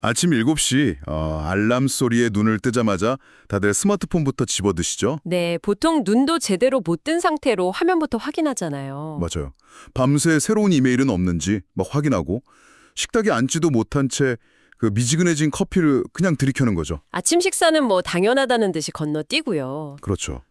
아침 7시 알람 소리에 눈을 뜨자마자 다들 스마트폰부터 집어드시죠? 네, 보통 눈도 제대로 못 뜬 상태로 화면부터 확인하잖아요. 맞아요. 밤새 새로운 이메일은 없는지 막 확인하고 식탁에 앉지도 못한 채 그 미지근해진 커피를 그냥 들이켜는 거죠. 아침 식사는 뭐 당연하다는 듯이 건너뛰고요. 그렇죠.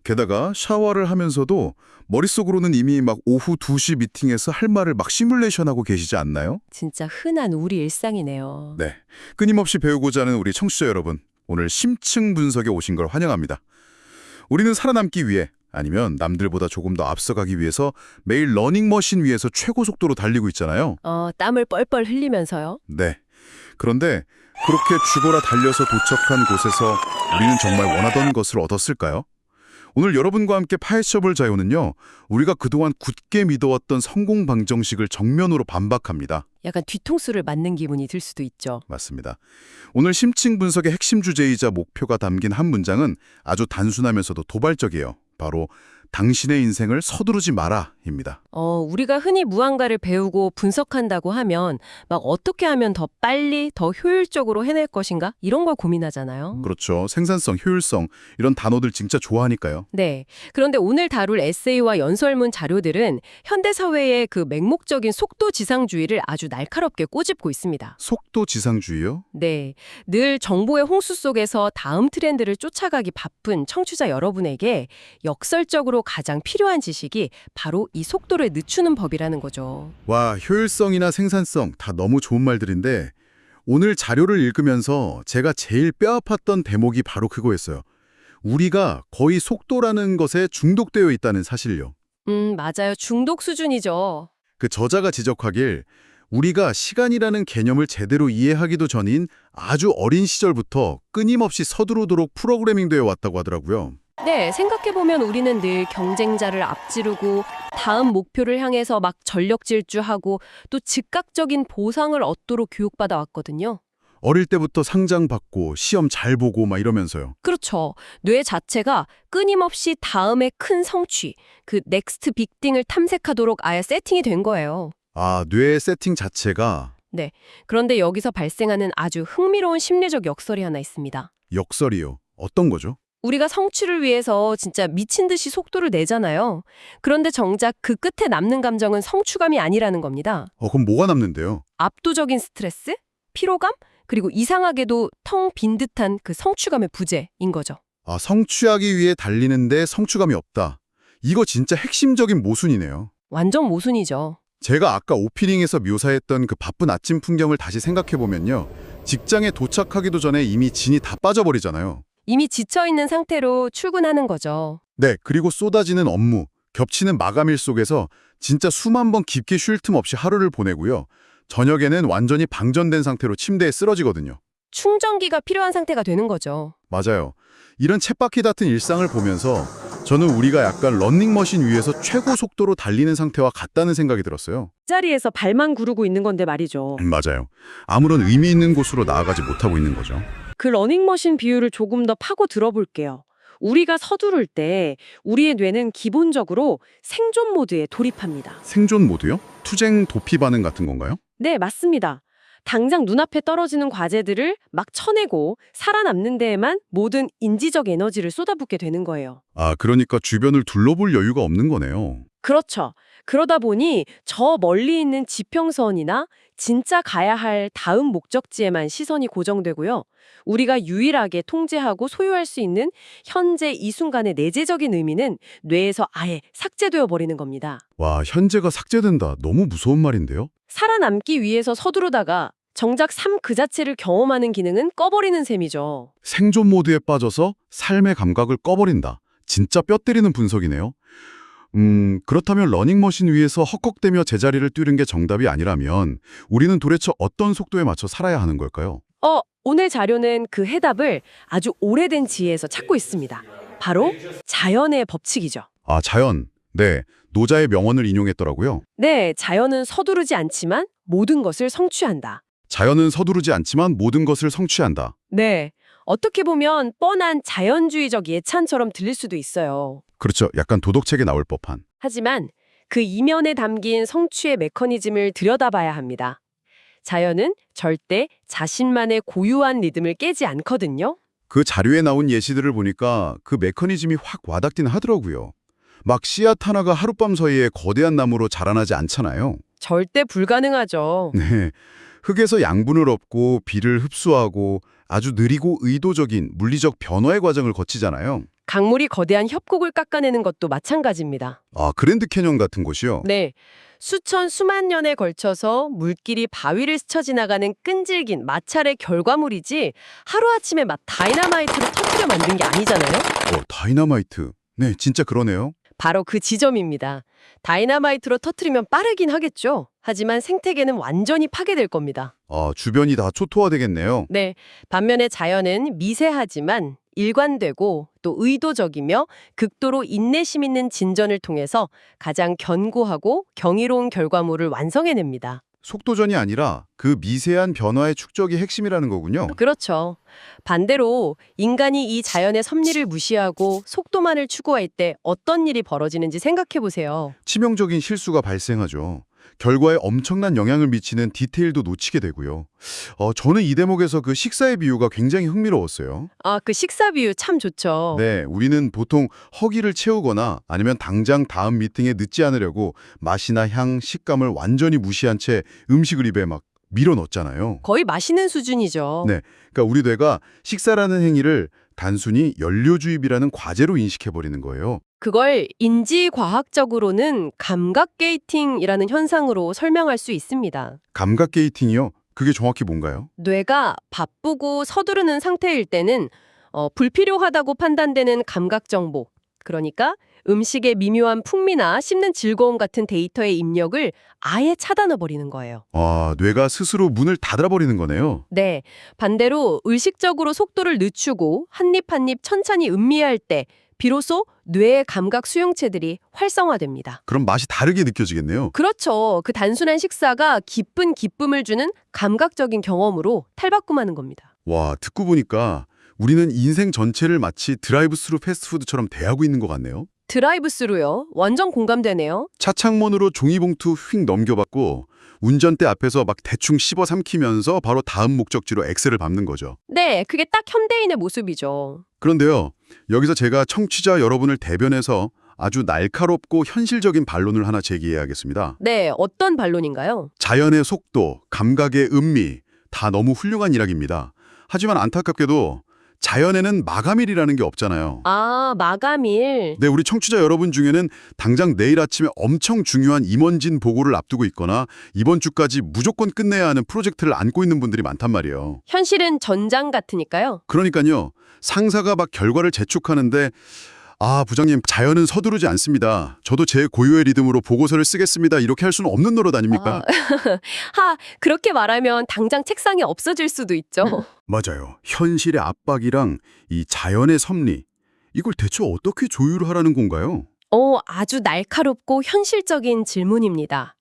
게다가 샤워를 하면서도 머릿속으로는 이미 막 오후 2시 미팅에서 할 말을 막 시뮬레이션하고 계시지 않나요? 진짜 흔한 우리 일상이네요. 네. 끊임없이 배우고자 하는 우리 청취자 여러분, 오늘 심층 분석에 오신 걸 환영합니다. 우리는 살아남기 위해 아니면 남들보다 조금 더 앞서가기 위해서 매일 러닝머신 위에서 최고 속도로 달리고 있잖아요. 땀을 뻘뻘 흘리면서요. 네. 그런데 그렇게 죽어라 달려서 도착한 곳에서 우리는 정말 원하던 것을 얻었을까요? 오늘 여러분과 함께 파헤쳐볼 자료는요, 우리가 그동안 굳게 믿어왔던 성공 방정식을 정면으로 반박합니다. 약간 뒤통수를 맞는 기분이 들 수도 있죠. 맞습니다. 오늘 심층 분석의 핵심 주제이자 목표가 담긴 한 문장은 아주 단순하면서도 도발적이에요. 바로 당신의 인생을 서두르지 마라입니다. 우리가 흔히 무언가를 배우고 분석한다고 하면 막 어떻게 하면 더 빨리, 더 효율적으로 해낼 것인가? 이런 걸 고민하잖아요. 그렇죠. 생산성, 효율성 이런 단어들 진짜 좋아하니까요. 네. 그런데 오늘 다룰 에세이와 연설문 자료들은 현대사회의 그 맹목적인 속도지상주의를 아주 날카롭게 꼬집고 있습니다. 속도 지상주의요? 네. 늘 정보의 홍수 속에서 다음 트렌드를 쫓아가기 바쁜 청취자 여러분에게 역설적으로 가장 필요한 지식이 바로 이 속도를 늦추는 법이라는 거죠. 와, 효율성이나 생산성 다 너무 좋은 말들인데 오늘 자료를 읽으면서 제가 제일 뼈아팠던 대목이 바로 그거였어요. 우리가 거의 속도라는 것에 중독되어 있다는 사실요. 맞아요. 중독 수준이죠. 그 저자가 지적하길 우리가 시간이라는 개념을 제대로 이해하기도 전인 아주 어린 시절부터 끊임없이 서두르도록 프로그래밍되어 왔다고 하더라고요. 네, 생각해보면 우리는 늘 경쟁자를 앞지르고 다음 목표를 향해서 막 전력 질주하고 또 즉각적인 보상을 얻도록 교육받아 왔거든요. 어릴 때부터 상장 받고 시험 잘 보고 막 이러면서요. 그렇죠. 뇌 자체가 끊임없이 다음의 큰 성취, 그 넥스트 빅띵을 탐색하도록 아예 세팅이 된 거예요. 아, 뇌 세팅 자체가 네. 그런데 여기서 발생하는 아주 흥미로운 심리적 역설이 하나 있습니다. 역설이요. 어떤 거죠? 우리가 성취를 위해서 진짜 미친 듯이 속도를 내잖아요. 그런데 정작 그 끝에 남는 감정은 성취감이 아니라는 겁니다. 그럼 뭐가 남는데요? 압도적인 스트레스, 피로감, 그리고 이상하게도 텅 빈 듯한 그 성취감의 부재인 거죠. 아, 성취하기 위해 달리는데 성취감이 없다. 이거 진짜 핵심적인 모순이네요. 완전 모순이죠. 제가 아까 오프닝에서 묘사했던 그 바쁜 아침 풍경을 다시 생각해보면요. 직장에 도착하기도 전에 이미 진이 다 빠져버리잖아요. 이미 지쳐있는 상태로 출근하는 거죠. 네, 그리고 쏟아지는 업무, 겹치는 마감일 속에서 진짜 수만 번 깊게 쉴 틈 없이 하루를 보내고요. 저녁에는 완전히 방전된 상태로 침대에 쓰러지거든요. 충전기가 필요한 상태가 되는 거죠. 맞아요. 이런 쳇바퀴 같은 일상을 보면서 저는 우리가 약간 러닝머신 위에서 최고 속도로 달리는 상태와 같다는 생각이 들었어요. 그 자리에서 발만 구르고 있는 건데 말이죠. 맞아요. 아무런 의미 있는 곳으로 나아가지 못하고 있는 거죠. 그 러닝머신 비유를 조금 더 파고 들어볼게요. 우리가 서두를 때 우리의 뇌는 기본적으로 생존 모드에 돌입합니다. 생존 모드요? 투쟁 도피 반응 같은 건가요? 네, 맞습니다. 당장 눈앞에 떨어지는 과제들을 막 쳐내고 살아남는 데에만 모든 인지적 에너지를 쏟아붓게 되는 거예요. 아, 그러니까 주변을 둘러볼 여유가 없는 거네요. 그렇죠. 그러다 보니 저 멀리 있는 지평선이나 진짜 가야 할 다음 목적지에만 시선이 고정되고요. 우리가 유일하게 통제하고 소유할 수 있는 현재 이 순간의 내재적인 의미는 뇌에서 아예 삭제되어 버리는 겁니다. 와, 현재가 삭제된다. 너무 무서운 말인데요? 살아남기 위해서 서두르다가 정작 삶 그 자체를 경험하는 기능은 꺼버리는 셈이죠. 생존 모드에 빠져서 삶의 감각을 꺼버린다. 진짜 뼈 때리는 분석이네요. 그렇다면 러닝머신 위에서 헉헉대며 제자리를 뛰는 게 정답이 아니라면 우리는 도대체 어떤 속도에 맞춰 살아야 하는 걸까요? 오늘 자료는 그 해답을 아주 오래된 지혜에서 찾고 있습니다. 바로 자연의 법칙이죠. 아, 자연. 네, 노자의 명언을 인용했더라고요. 네, 자연은 서두르지 않지만 모든 것을 성취한다. 자연은 서두르지 않지만 모든 것을 성취한다. 네, 어떻게 보면 뻔한 자연주의적 예찬처럼 들릴 수도 있어요. 그렇죠. 약간 도덕책에 나올 법한. 하지만 그 이면에 담긴 성취의 메커니즘을 들여다봐야 합니다. 자연은 절대 자신만의 고유한 리듬을 깨지 않거든요. 그 자료에 나온 예시들을 보니까 그 메커니즘이 확 와닿긴 하더라고요. 막 씨앗 하나가 하룻밤 사이에 거대한 나무로 자라나지 않잖아요. 절대 불가능하죠. 네, 흙에서 양분을 얻고 비를 흡수하고 아주 느리고 의도적인 물리적 변화의 과정을 거치잖아요. 강물이 거대한 협곡을 깎아내는 것도 마찬가지입니다. 아, 그랜드 캐년 같은 곳이요? 네. 수만 년에 걸쳐서 물길이 바위를 스쳐 지나가는 끈질긴 마찰의 결과물이지 하루아침에 막 다이너마이트로 터뜨려 만든 게 아니잖아요. 다이너마이트. 네, 진짜 그러네요. 바로 그 지점입니다. 다이너마이트로 터뜨리면 빠르긴 하겠죠. 하지만 생태계는 완전히 파괴될 겁니다. 아, 주변이 다 초토화되겠네요. 네. 반면에 자연은 미세하지만 일관되고 또 의도적이며 극도로 인내심 있는 진전을 통해서 가장 견고하고 경이로운 결과물을 완성해냅니다. 속도전이 아니라 그 미세한 변화의 축적이 핵심이라는 거군요. 그렇죠. 반대로 인간이 이 자연의 섭리를 무시하고 속도만을 추구할 때 어떤 일이 벌어지는지 생각해 보세요. 치명적인 실수가 발생하죠. 결과에 엄청난 영향을 미치는 디테일도 놓치게 되고요. 저는 이 대목에서 그 식사의 비유가 굉장히 흥미로웠어요. 아, 그 식사 비유 참 좋죠. 네, 우리는 보통 허기를 채우거나 아니면 당장 다음 미팅에 늦지 않으려고 맛이나 향, 식감을 완전히 무시한 채 음식을 입에 막 밀어 넣잖아요. 거의 마시는 수준이죠. 네, 그러니까 우리 뇌가 식사라는 행위를 단순히 연료 주입이라는 과제로 인식해버리는 거예요. 그걸 인지과학적으로는 감각 게이팅이라는 현상으로 설명할 수 있습니다. 감각 게이팅이요? 그게 정확히 뭔가요? 뇌가 바쁘고 서두르는 상태일 때는 불필요하다고 판단되는 감각 정보, 그러니까 음식의 미묘한 풍미나 씹는 즐거움 같은 데이터의 입력을 아예 차단해버리는 거예요. 아, 뇌가 스스로 문을 닫아버리는 거네요. 네, 반대로 의식적으로 속도를 늦추고 한 입 한 입 천천히 음미할 때 비로소 뇌의 감각 수용체들이 활성화됩니다. 그럼 맛이 다르게 느껴지겠네요. 그렇죠. 그 단순한 식사가 깊은 기쁨을 주는 감각적인 경험으로 탈바꿈하는 겁니다. 와, 듣고 보니까 우리는 인생 전체를 마치 드라이브스루 패스트푸드처럼 대하고 있는 것 같네요. 드라이브스루요? 완전 공감되네요. 차창문으로 종이봉투 휙 넘겨받고 운전대 앞에서 막 대충 씹어 삼키면서 바로 다음 목적지로 엑셀을 밟는 거죠. 네, 그게 딱 현대인의 모습이죠. 그런데요, 여기서 제가 청취자 여러분을 대변해서 아주 날카롭고 현실적인 반론을 하나 제기해야겠습니다. 네, 어떤 반론인가요? 자연의 속도, 감각의 음미, 다 너무 훌륭한 이야기입니다. 하지만 안타깝게도 자연에는 마감일이라는 게 없잖아요. 아, 마감일. 네, 우리 청취자 여러분 중에는 당장 내일 아침에 엄청 중요한 임원진 보고를 앞두고 있거나 이번 주까지 무조건 끝내야 하는 프로젝트를 안고 있는 분들이 많단 말이에요. 현실은 전장 같으니까요. 그러니까요, 상사가 막 결과를 재촉하는데 아, 부장님, 자연은 서두르지 않습니다. 저도 제 고유의 리듬으로 보고서를 쓰겠습니다. 이렇게 할 수는 없는 노릇 아닙니까? 그렇게 말하면 당장 책상에 없어질 수도 있죠. 맞아요. 현실의 압박이랑 이 자연의 섭리, 이걸 대체 어떻게 조율하라는 건가요? 아주 날카롭고 현실적인 질문입니다.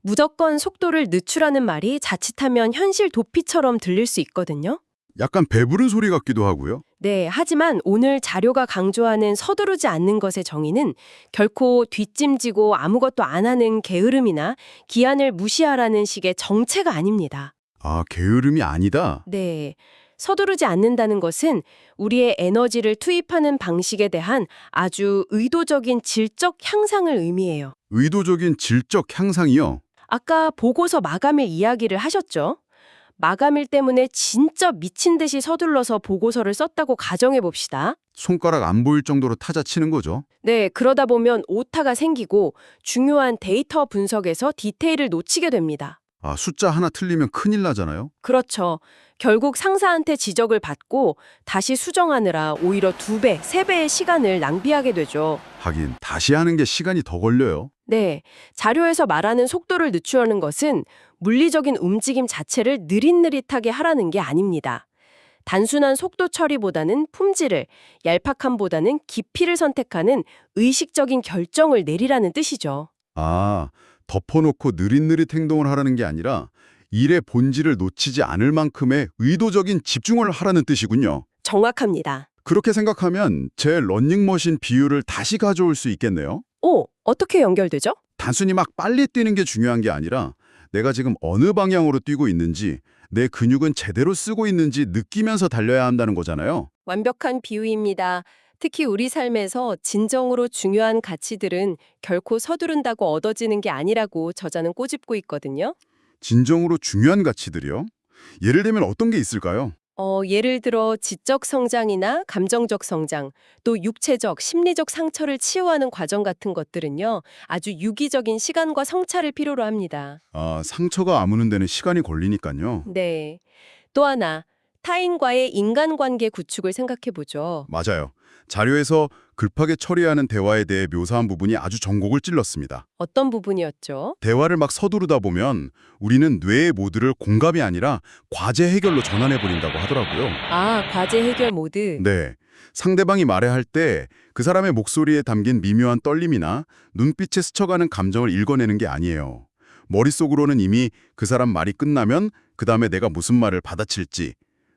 무조건 속도를 늦추라는 말이 자칫하면 현실 도피처럼 들릴 수 있거든요. 약간 배부른 소리 같기도 하고요. 네, 하지만 오늘 자료가 강조하는 서두르지 않는 것의 정의는 결코 뒷짐지고 아무것도 안 하는 게으름이나 기한을 무시하라는 식의 정체가 아닙니다. 아, 게으름이 아니다. 네, 서두르지 않는다는 것은 우리의 에너지를 투입하는 방식에 대한 아주 의도적인 질적 향상을 의미해요. 의도적인 질적 향상이요. 아까 보고서 마감일 이야기를 하셨죠? 마감일 때문에 진짜 미친 듯이 서둘러서 보고서를 썼다고 가정해 봅시다. 손가락 안 보일 정도로 타자치는 거죠. 네, 그러다 보면 오타가 생기고 중요한 데이터 분석에서 디테일을 놓치게 됩니다. 아, 숫자 하나 틀리면 큰일 나잖아요. 그렇죠. 결국 상사한테 지적을 받고 다시 수정하느라 오히려 2배, 3배의 시간을 낭비하게 되죠. 하긴 다시 하는 게 시간이 더 걸려요. 네, 자료에서 말하는 속도를 늦추려는 것은 물리적인 움직임 자체를 느릿느릿하게 하라는 게 아닙니다. 단순한 속도 처리보다는 품질을, 얄팍함보다는 깊이를 선택하는 의식적인 결정을 내리라는 뜻이죠. 아, 덮어놓고 느릿느릿 행동을 하라는 게 아니라 일의 본질을 놓치지 않을 만큼의 의도적인 집중을 하라는 뜻이군요. 정확합니다. 그렇게 생각하면 제 러닝머신 비유를 다시 가져올 수 있겠네요. 어떻게 연결되죠? 단순히 막 빨리 뛰는 게 중요한 게 아니라 내가 지금 어느 방향으로 뛰고 있는지, 내 근육은 제대로 쓰고 있는지 느끼면서 달려야 한다는 거잖아요. 완벽한 비유입니다. 특히 우리 삶에서 진정으로 중요한 가치들은 결코 서두른다고 얻어지는 게 아니라고 저자는 꼬집고 있거든요. 진정으로 중요한 가치들이요? 예를 들면 어떤 게 있을까요? 예를 들어 지적 성장이나 감정적 성장, 또 육체적, 심리적 상처를 치유하는 과정 같은 것들은요, 아주 유기적인 시간과 성찰을 필요로 합니다. 아, 상처가 아무는 데는 시간이 걸리니까요. 네. 또 하나, 타인과의 인간관계 구축을 생각해 보죠. 맞아요. 자료에서 급하게 처리하는 대화에 대해 묘사한 부분이 아주 전곡을 찔렀습니다. 어떤 부분이었죠? 대화를 막 서두르다 보면 우리는 뇌의 모드를 공감이 아니라 과제 해결로 전환해버린다고 하더라고요. 아, 과제 해결 모드. 네. 상대방이 말해 할 때 그 사람의 목소리에 담긴 미묘한 떨림이나 눈빛에 스쳐가는 감정을 읽어내는 게 아니에요. 머릿속으로는 이미 그 사람 말이 끝나면 그 다음에 내가 무슨 말을 받아칠지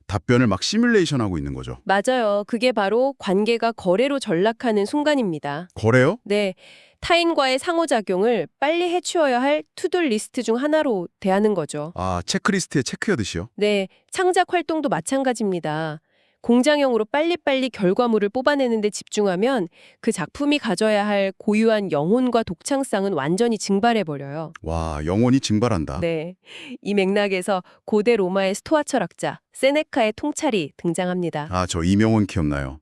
답변을 막 시뮬레이션하고 있는 거죠. 맞아요. 그게 바로 관계가 거래로 전락하는 순간입니다. 거래요? 네. 타인과의 상호작용을 빨리 해치워야 할 투두 리스트 중 하나로 대하는 거죠. 아, 체크리스트에 체크하듯이요? 네. 창작 활동도 마찬가지입니다. 공장형으로 빨리빨리 결과물을 뽑아내는 데 집중하면 그 작품이 가져야 할 고유한 영혼과 독창성은 완전히 증발해버려요. 와, 영혼이 증발한다. 네. 이 맥락에서 고대 로마의 스토아 철학자 세네카의 통찰이 등장합니다. 아, 저 이명훈 기억나요.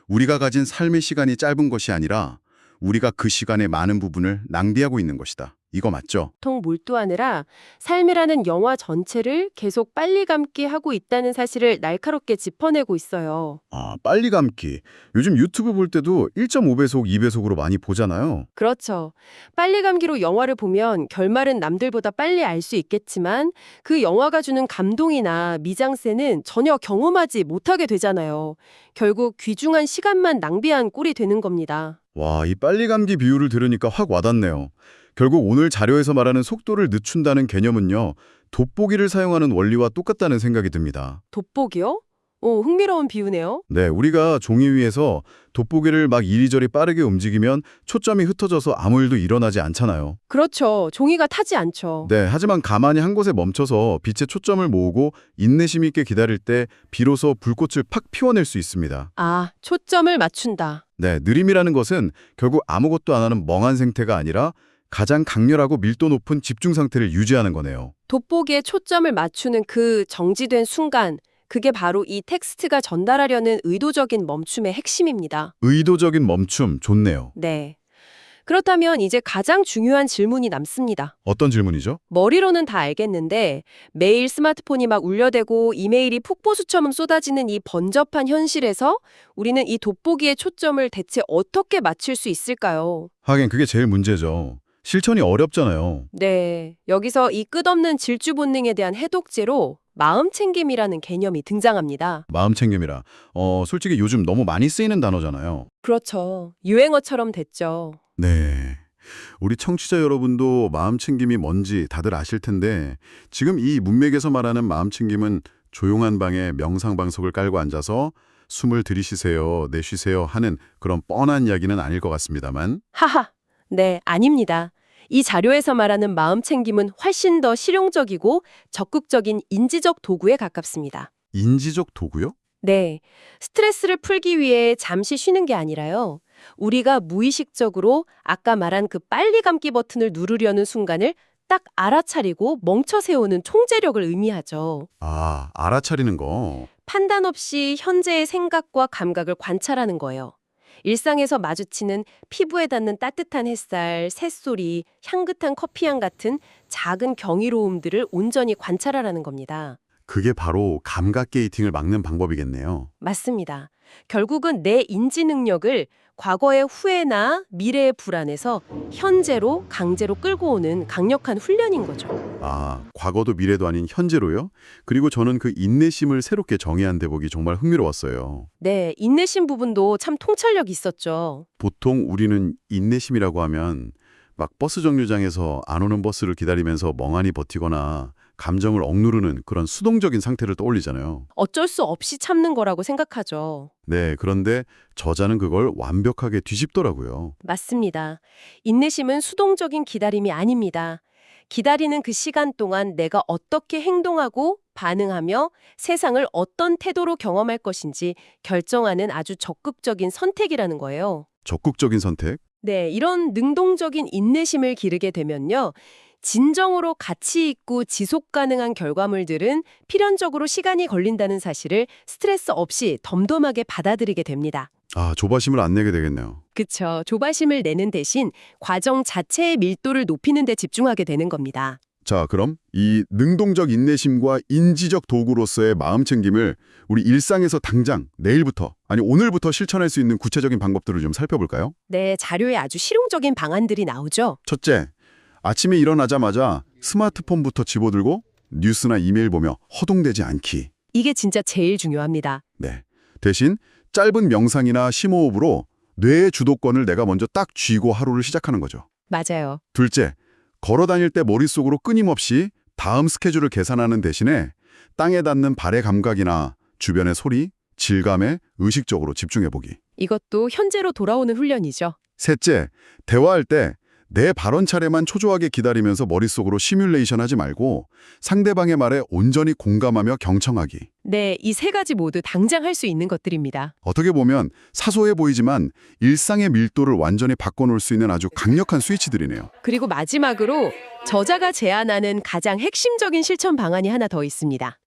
우리가 가진 삶의 시간이 짧은 것이 아니라 우리가 그 시간의 많은 부분을 낭비하고 있는 것이다. 이거 맞죠? 통 몰두하느라 삶이라는 영화 전체를 계속 빨리 감기 하고 있다는 사실을 날카롭게 짚어내고 있어요. 아, 빨리 감기. 요즘 유튜브 볼 때도 1.5배속, 2배속으로 많이 보잖아요. 그렇죠. 빨리 감기로 영화를 보면 결말은 남들보다 빨리 알 수 있겠지만 그 영화가 주는 감동이나 미장센은 전혀 경험하지 못하게 되잖아요. 결국 귀중한 시간만 낭비한 꼴이 되는 겁니다. 와, 이 빨리 감기 비유를 들으니까 확 와닿네요. 결국 오늘 자료에서 말하는 속도를 늦춘다는 개념은요, 돋보기를 사용하는 원리와 똑같다는 생각이 듭니다. 돋보기요? 오, 흥미로운 비유네요. 네, 우리가 종이 위에서 돋보기를 막 이리저리 빠르게 움직이면 초점이 흩어져서 아무 일도 일어나지 않잖아요. 그렇죠. 종이가 타지 않죠. 네, 하지만 가만히 한 곳에 멈춰서 빛의 초점을 모으고 인내심 있게 기다릴 때 비로소 불꽃을 팍 피워낼 수 있습니다. 아, 초점을 맞춘다. 네, 느림이라는 것은 결국 아무것도 안 하는 멍한 생태가 아니라 가장 강렬하고 밀도 높은 집중 상태를 유지하는 거네요. 돋보기에 초점을 맞추는 그 정지된 순간, 그게 바로 이 텍스트가 전달하려는 의도적인 멈춤의 핵심입니다. 의도적인 멈춤, 좋네요. 네. 그렇다면 이제 가장 중요한 질문이 남습니다. 어떤 질문이죠? 머리로는 다 알겠는데 매일 스마트폰이 막 울려대고 이메일이 폭포수처럼 쏟아지는 이 번잡한 현실에서 우리는 이 돋보기의 초점을 대체 어떻게 맞출 수 있을까요? 하긴 그게 제일 문제죠. 실천이 어렵잖아요. 네, 여기서 이 끝없는 질주 본능에 대한 해독제로 마음챙김이라는 개념이 등장합니다. 마음챙김이라. 솔직히 요즘 너무 많이 쓰이는 단어잖아요. 그렇죠. 유행어처럼 됐죠. 네. 우리 청취자 여러분도 마음챙김이 뭔지 다들 아실 텐데 지금 이 문맥에서 말하는 마음챙김은 조용한 방에 명상방석을 깔고 앉아서 숨을 들이쉬세요, 내쉬세요 하는 그런 뻔한 이야기는 아닐 것 같습니다만 하하. 네, 아닙니다. 이 자료에서 말하는 마음챙김은 훨씬 더 실용적이고 적극적인 인지적 도구에 가깝습니다. 인지적 도구요? 네, 스트레스를 풀기 위해 잠시 쉬는 게 아니라요. 우리가 무의식적으로 아까 말한 그 빨리 감기 버튼을 누르려는 순간을 딱 알아차리고 멈춰 세우는 총제력을 의미하죠. 아, 알아차리는 거. 판단 없이 현재의 생각과 감각을 관찰하는 거예요. 일상에서 마주치는 피부에 닿는 따뜻한 햇살, 새소리, 향긋한 커피향 같은 작은 경이로움들을 온전히 관찰하라는 겁니다. 그게 바로 감각 게이팅을 막는 방법이겠네요. 맞습니다. 결국은 내 인지 능력을 과거의 후회나 미래의 불안에서 현재로 강제로 끌고 오는 강력한 훈련인 거죠. 아, 과거도 미래도 아닌 현재로요? 그리고 저는 그 인내심을 새롭게 정의한 대목이 정말 흥미로웠어요. 네, 인내심 부분도 참 통찰력이 있었죠. 보통 우리는 인내심이라고 하면 막 버스 정류장에서 안 오는 버스를 기다리면서 멍하니 버티거나 감정을 억누르는 그런 수동적인 상태를 떠올리잖아요. 어쩔 수 없이 참는 거라고 생각하죠. 네, 그런데 저자는 그걸 완벽하게 뒤집더라고요. 맞습니다. 인내심은 수동적인 기다림이 아닙니다. 기다리는 그 시간 동안 내가 어떻게 행동하고 반응하며 세상을 어떤 태도로 경험할 것인지 결정하는 아주 적극적인 선택이라는 거예요. 적극적인 선택? 네, 이런 능동적인 인내심을 기르게 되면요. 진정으로 가치 있고 지속 가능한 결과물들은 필연적으로 시간이 걸린다는 사실을 스트레스 없이 덤덤하게 받아들이게 됩니다. 아, 조바심을 안 내게 되겠네요. 그쵸. 조바심을 내는 대신 과정 자체의 밀도를 높이는 데 집중하게 되는 겁니다. 자, 그럼 이 능동적 인내심과 인지적 도구로서의 마음 챙김을 우리 일상에서 당장 내일부터, 아니 오늘부터 실천할 수 있는 구체적인 방법들을 좀 살펴볼까요? 네, 자료에 아주 실용적인 방안들이 나오죠. 첫째, 아침에 일어나자마자 스마트폰부터 집어들고 뉴스나 이메일 보며 허둥대지 않기. 이게 진짜 제일 중요합니다. 네. 대신 짧은 명상이나 심호흡으로 뇌의 주도권을 내가 먼저 딱 쥐고 하루를 시작하는 거죠. 맞아요. 둘째, 걸어 다닐 때 머릿속으로 끊임없이 다음 스케줄을 계산하는 대신에 땅에 닿는 발의 감각이나 주변의 소리, 질감에 의식적으로 집중해보기. 이것도 현재로 돌아오는 훈련이죠. 셋째, 대화할 때 내 발언 차례만 초조하게 기다리면서 머릿속으로 시뮬레이션 하지 말고 상대방의 말에 온전히 공감하며 경청하기. 네, 이 세 가지 모두 당장 할 수 있는 것들입니다. 어떻게 보면 사소해 보이지만 일상의 밀도를 완전히 바꿔놓을 수 있는 아주 강력한 스위치들이네요. 그리고 마지막으로 저자가 제안하는 가장 핵심적인 실천 방안이 하나 더 있습니다.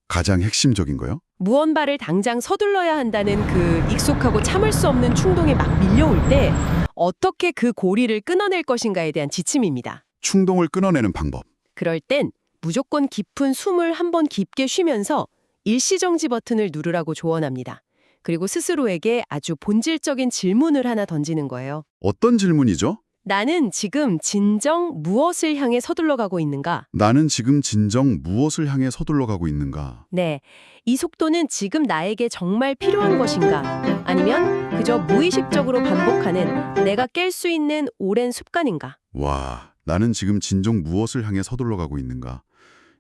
가장 핵심적인 거요? 무언가를 당장 서둘러야 한다는 그 익숙하고 참을 수 없는 충동이 막 밀려올 때 어떻게 그 고리를 끊어낼 것인가에 대한 지침입니다. 충동을 끊어내는 방법. 그럴 땐 무조건 깊은 숨을 한번 깊게 쉬면서 일시정지 버튼을 누르라고 조언합니다. 그리고 스스로에게 아주 본질적인 질문을 하나 던지는 거예요. 어떤 질문이죠? 나는 지금 진정 무엇을 향해 서둘러 가고 있는가? 나는 지금 진정 무엇을 향해 서둘러 가고 있는가? 네, 이 속도는 지금 나에게 정말 필요한 것인가? 아니면 그저 무의식적으로 반복하는 내가 깰 수 있는 오랜 습관인가? 와, 나는 지금 진정 무엇을 향해 서둘러 가고 있는가?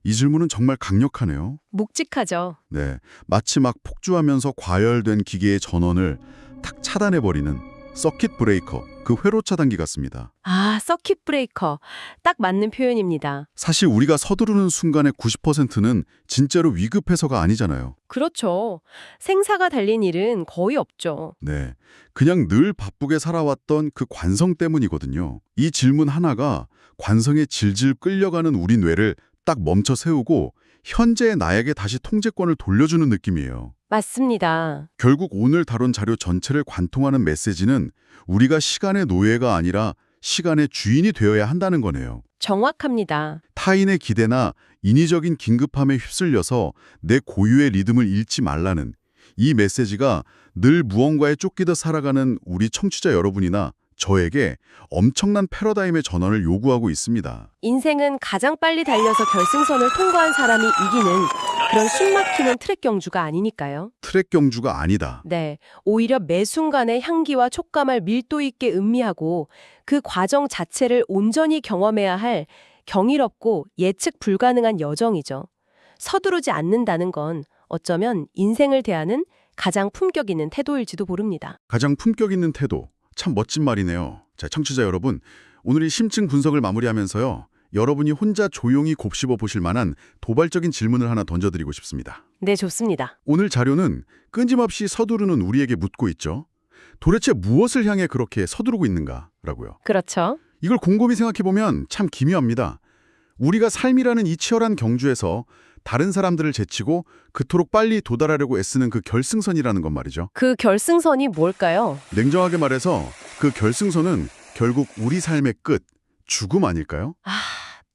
이 질문은 정말 강력하네요. 묵직하죠. 네, 마치 막 폭주하면서 과열된 기계의 전원을 탁 차단해버리는 서킷 브레이커, 그 회로 차단기 같습니다. 아, 서킷 브레이커. 딱 맞는 표현입니다. 사실 우리가 서두르는 순간의 90%는 진짜로 위급해서가 아니잖아요. 그렇죠. 생사가 달린 일은 거의 없죠. 네, 그냥 늘 바쁘게 살아왔던 그 관성 때문이거든요. 이 질문 하나가 관성에 질질 끌려가는 우리 뇌를 딱 멈춰 세우고 현재의 나에게 다시 통제권을 돌려주는 느낌이에요. 맞습니다. 결국 오늘 다룬 자료 전체를 관통하는 메시지는 우리가 시간의 노예가 아니라 시간의 주인이 되어야 한다는 거네요. 정확합니다. 타인의 기대나 인위적인 긴급함에 휩쓸려서 내 고유의 리듬을 잃지 말라는 이 메시지가 늘 무언가에 쫓기듯 살아가는 우리 청취자 여러분이나 저에게 엄청난 패러다임의 전환을 요구하고 있습니다. 인생은 가장 빨리 달려서 결승선을 통과한 사람이 이기는 그런 숨막히는 트랙 경주가 아니니까요. 트랙 경주가 아니다. 네, 오히려 매 순간의 향기와 촉감을 밀도 있게 음미하고 그 과정 자체를 온전히 경험해야 할 경이롭고 예측 불가능한 여정이죠. 서두르지 않는다는 건 어쩌면 인생을 대하는 가장 품격 있는 태도일지도 모릅니다. 가장 품격 있는 태도. 참 멋진 말이네요. 자, 청취자 여러분, 오늘 이 심층 분석을 마무리하면서요. 여러분이 혼자 조용히 곱씹어 보실 만한 도발적인 질문을 하나 던져드리고 싶습니다. 네, 좋습니다. 오늘 자료는 끊임없이 서두르는 우리에게 묻고 있죠. 도대체 무엇을 향해 그렇게 서두르고 있는가라고요. 그렇죠. 이걸 곰곰이 생각해보면 참 기묘합니다. 우리가 삶이라는 이 치열한 경주에서 다른 사람들을 제치고 그토록 빨리 도달하려고 애쓰는 그 결승선이라는 것 말이죠. 그 결승선이 뭘까요? 냉정하게 말해서 그 결승선은 결국 우리 삶의 끝, 죽음 아닐까요? 아,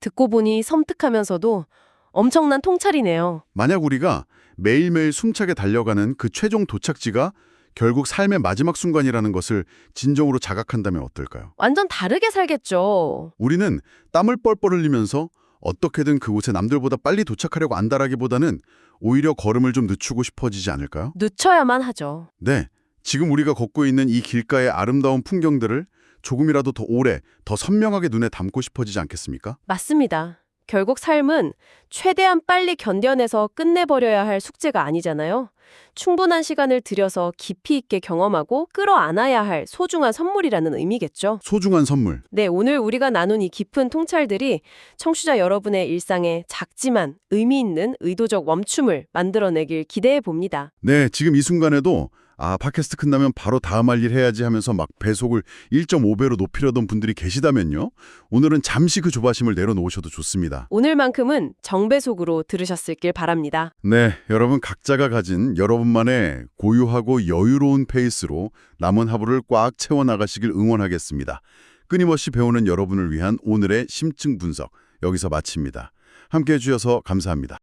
듣고 보니 섬뜩하면서도 엄청난 통찰이네요. 만약 우리가 매일매일 숨차게 달려가는 그 최종 도착지가 결국 삶의 마지막 순간이라는 것을 진정으로 자각한다면 어떨까요? 완전 다르게 살겠죠. 우리는 땀을 뻘뻘 흘리면서 어떻게든 그곳에 남들보다 빨리 도착하려고 안달하기보다는 오히려 걸음을 좀 늦추고 싶어지지 않을까요? 늦춰야만 하죠. 네, 지금 우리가 걷고 있는 이 길가의 아름다운 풍경들을 조금이라도 더 오래, 더 선명하게 눈에 담고 싶어지지 않겠습니까? 맞습니다. 결국 삶은 최대한 빨리 견뎌내서 끝내버려야 할 숙제가 아니잖아요. 충분한 시간을 들여서 깊이 있게 경험하고 끌어안아야 할 소중한 선물이라는 의미겠죠. 소중한 선물. 네, 오늘 우리가 나눈 이 깊은 통찰들이 청취자 여러분의 일상에 작지만 의미 있는 의도적 멈춤을 만들어내길 기대해 봅니다. 네, 지금 이 순간에도 팟캐스트 끝나면 바로 다음 할 일 해야지 하면서 막 배속을 1.5배로 높이려던 분들이 계시다면요. 오늘은 잠시 그 조바심을 내려놓으셔도 좋습니다. 오늘만큼은 정배속으로 들으셨길 바랍니다. 네, 여러분 각자가 가진 여러분만의 고유하고 여유로운 페이스로 남은 하루를 꽉 채워나가시길 응원하겠습니다. 끊임없이 배우는 여러분을 위한 오늘의 심층 분석 여기서 마칩니다. 함께해 주셔서 감사합니다.